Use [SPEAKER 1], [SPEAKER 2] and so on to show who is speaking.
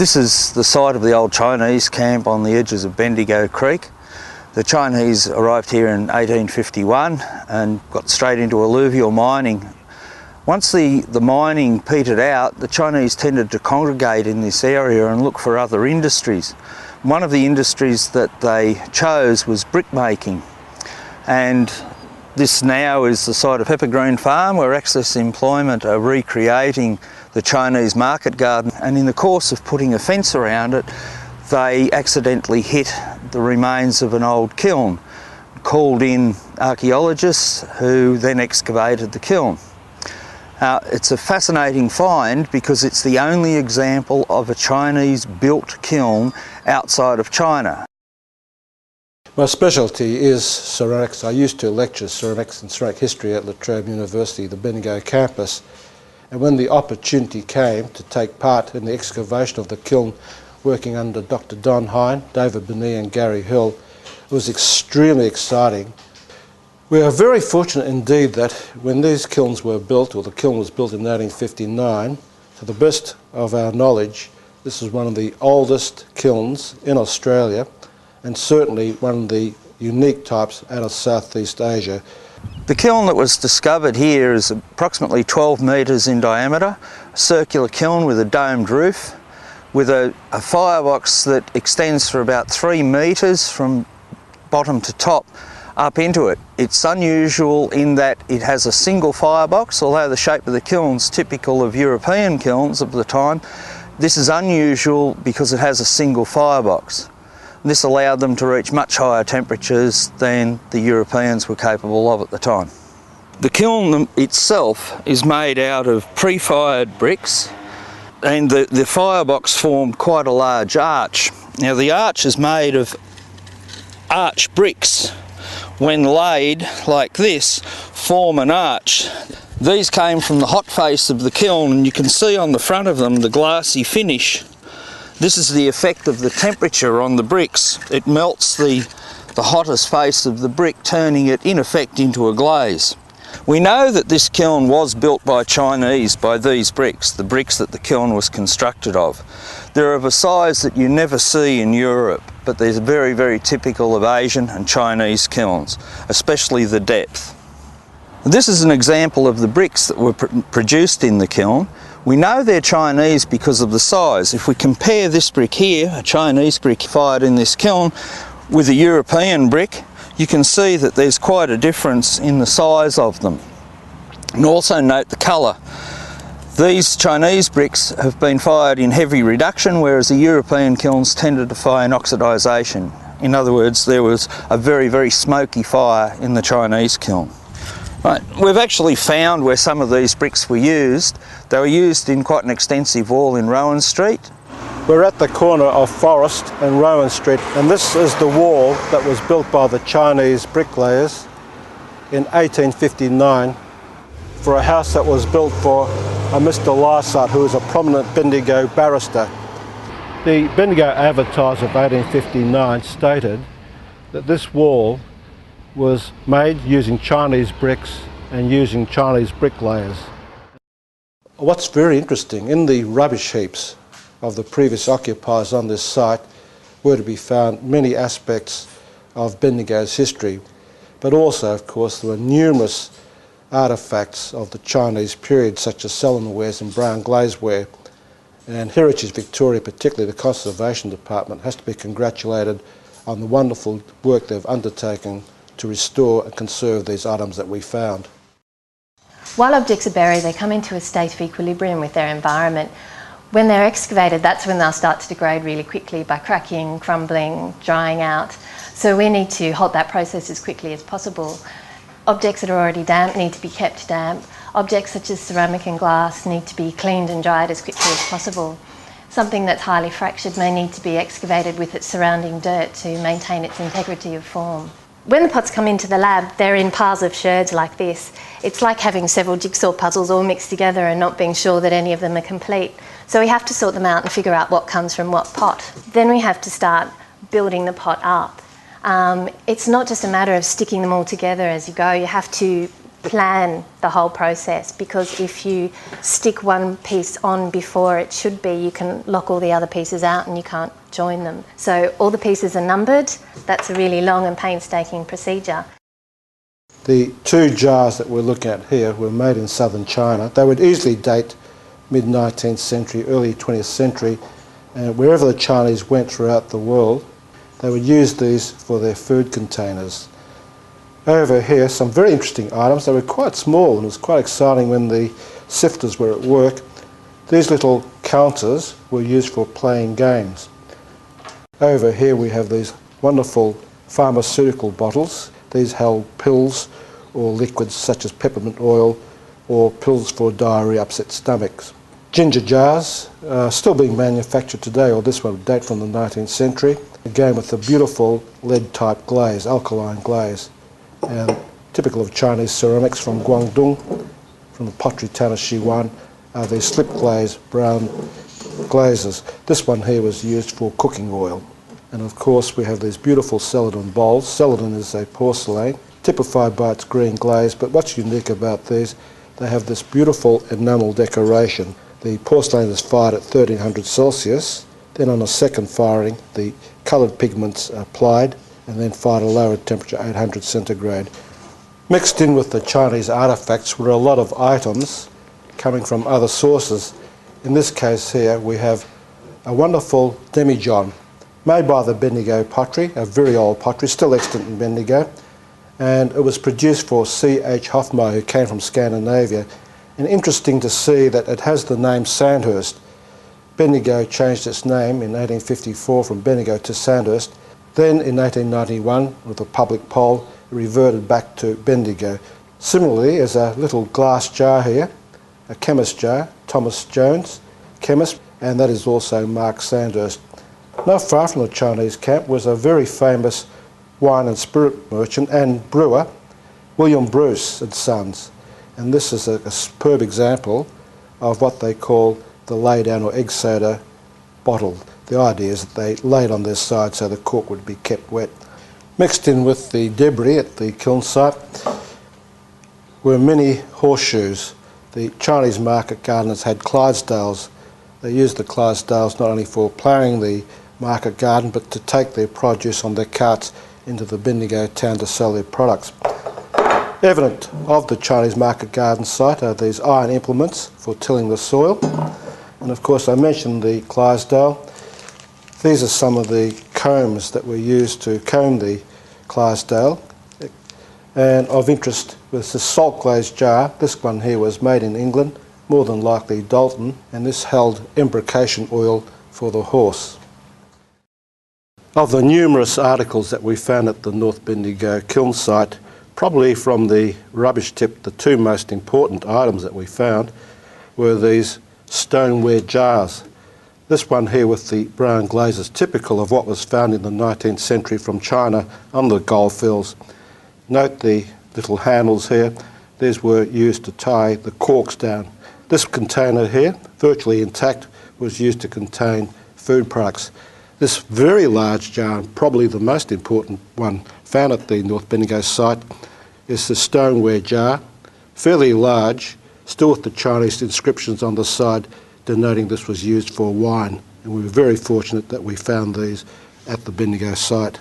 [SPEAKER 1] This is the site of the old Chinese camp on the edges of Bendigo Creek. The Chinese arrived here in 1851 and got straight into alluvial mining. Once the mining petered out, the Chinese tended to congregate in this area and look for other industries. One of the industries that they chose was brickmaking, and this now is the site of Peppergreen Farm, where Access Employment are recreating the Chinese market garden, and in the course of putting a fence around it, they accidentally hit the remains of an old kiln, called in archaeologists who then excavated the kiln. It's a fascinating find because it's the only example of a Chinese built kiln outside of China.
[SPEAKER 2] My specialty is ceramics. I used to lecture ceramics and ceramic history at La Trobe University, the Bendigo campus. And when the opportunity came to take part in the excavation of the kiln, working under Dr. Don Hein, David Benny and Gary Hill, it was extremely exciting. We are very fortunate indeed that when these kilns were built, or the kiln was built in 1859, to the best of our knowledge, this is one of the oldest kilns in Australia, and certainly one of the unique types out of Southeast Asia.
[SPEAKER 1] The kiln that was discovered here is approximately 12 metres in diameter, a circular kiln with a domed roof, with a firebox that extends for about 3 metres from bottom to top up into it. It's unusual in that it has a single firebox, although the shape of the kiln's typical of European kilns of the time. This is unusual because it has a single firebox. This allowed them to reach much higher temperatures than the Europeans were capable of at the time. The kiln itself is made out of pre-fired bricks, and the firebox formed quite a large arch. Now the arch is made of arch bricks. When laid like this, form an arch. These came from the hot face of the kiln, and you can see on the front of them the glassy finish. This is the effect of the temperature on the bricks. It melts the hottest face of the brick, turning it in effect into a glaze. We know that this kiln was built by Chinese, by these bricks, the bricks that the kiln was constructed of. They're of a size that you never see in Europe, but they're very, very typical of Asian and Chinese kilns, especially the depth. This is an example of the bricks that were produced in the kiln. We know they're Chinese because of the size. If we compare this brick here, a Chinese brick fired in this kiln, with a European brick, you can see that there's quite a difference in the size of them. And also note the colour. These Chinese bricks have been fired in heavy reduction, whereas the European kilns tended to fire in oxidisation. In other words, there was a very, very smoky fire in the Chinese kiln. Right, we've actually found where some of these bricks were used. They were used in quite an extensive wall in Rowan Street.
[SPEAKER 2] We're at the corner of Forest and Rowan Street, and this is the wall that was built by the Chinese bricklayers in 1859 for a house that was built for a Mr. Lysart, who was a prominent Bendigo barrister. The Bendigo Advertiser of 1859 stated that this wall was made using Chinese bricks and using Chinese bricklayers. What's very interesting, in the rubbish heaps of the previous occupiers on this site were to be found many aspects of Bendigo's history, but also, of course, there were numerous artefacts of the Chinese period, such as Stoneware and brown glazeware. And Heritage Victoria, particularly the Conservation Department, has to be congratulated on the wonderful work they've undertaken to restore and conserve these items that we found.
[SPEAKER 3] While objects are buried, they come into a state of equilibrium with their environment. When they're excavated, that's when they'll start to degrade really quickly by cracking, crumbling, drying out. So we need to halt that process as quickly as possible. Objects that are already damp need to be kept damp. Objects such as ceramic and glass need to be cleaned and dried as quickly as possible. Something that's highly fractured may need to be excavated with its surrounding dirt to maintain its integrity of form. When the pots come into the lab, they're in piles of sherds like this. It's like having several jigsaw puzzles all mixed together and not being sure that any of them are complete. So we have to sort them out and figure out what comes from what pot. Then we have to start building the pot up. It's not just a matter of sticking them all together as you go. You have to plan the whole process, because if you stick one piece on before it should be, you can lock all the other pieces out and you can't join them. So all the pieces are numbered. That's a really long and painstaking procedure.
[SPEAKER 2] The two jars that we're looking at here were made in southern China. They would easily date mid-19th century, early 20th century, and wherever the Chinese went throughout the world, they would use these for their food containers. Over here, some very interesting items. They were quite small, and it was quite exciting when the sifters were at work. These little counters were used for playing games. Over here we have these wonderful pharmaceutical bottles. These held pills or liquids such as peppermint oil or pills for diarrhea, upset stomachs. Ginger jars are still being manufactured today, or this one would date from the 19th century, again with the beautiful lead-type glaze, alkaline glaze, and typical of Chinese ceramics from Guangdong, from the pottery town of Xiwan, are these slip glaze brown glazes. This one here was used for cooking oil. And of course we have these beautiful celadon bowls. Celadon is a porcelain, typified by its green glaze, but what's unique about these, they have this beautiful enamel decoration. The porcelain is fired at 1300 Celsius, then on a second firing the coloured pigments are applied and then fired at a lower temperature, 800 centigrade. Mixed in with the Chinese artefacts were a lot of items coming from other sources. In this case here we have a wonderful demijohn made by the Bendigo pottery, a very old pottery, still extant in Bendigo, and it was produced for C.H. Hofmeyr, who came from Scandinavia. And interesting to see that it has the name Sandhurst. Bendigo changed its name in 1854 from Bendigo to Sandhurst. Then in 1891, with a public poll, it reverted back to Bendigo. Similarly, there's a little glass jar here, a chemist jar, Thomas Jones, chemist, and that is also marked Sandhurst. Not far from the Chinese camp was a very famous wine and spirit merchant and brewer, William Bruce and Sons. And this is a superb example of what they call the lay-down or egg soda bottle. The idea is that they laid on their side so the cork would be kept wet. Mixed in with the debris at the kiln site were many horseshoes. The Chinese market gardeners had Clydesdales. They used the Clydesdales not only for ploughing the market garden but to take their produce on their carts into the Bendigo town to sell their products. Evident of the Chinese market garden site are these iron implements for tilling the soil, and of course I mentioned the Clydesdale. These are some of the combs that were used to comb the Clydesdale, and of interest was the salt glazed jar. This one here was made in England, more than likely Dalton, and this held embrocation oil for the horse. Of the numerous articles that we found at the North Bendigo kiln site, probably from the rubbish tip, the two most important items that we found were these stoneware jars. This one here with the brown glaze is typical of what was found in the 19th century from China on the goldfields. Note the little handles here. These were used to tie the corks down. This container here, virtually intact, was used to contain food products. This very large jar, probably the most important one found at the North Bendigo site, is the stoneware jar, fairly large, still with the Chinese inscriptions on the side denoting this was used for wine. And we were very fortunate that we found these at the Bendigo site.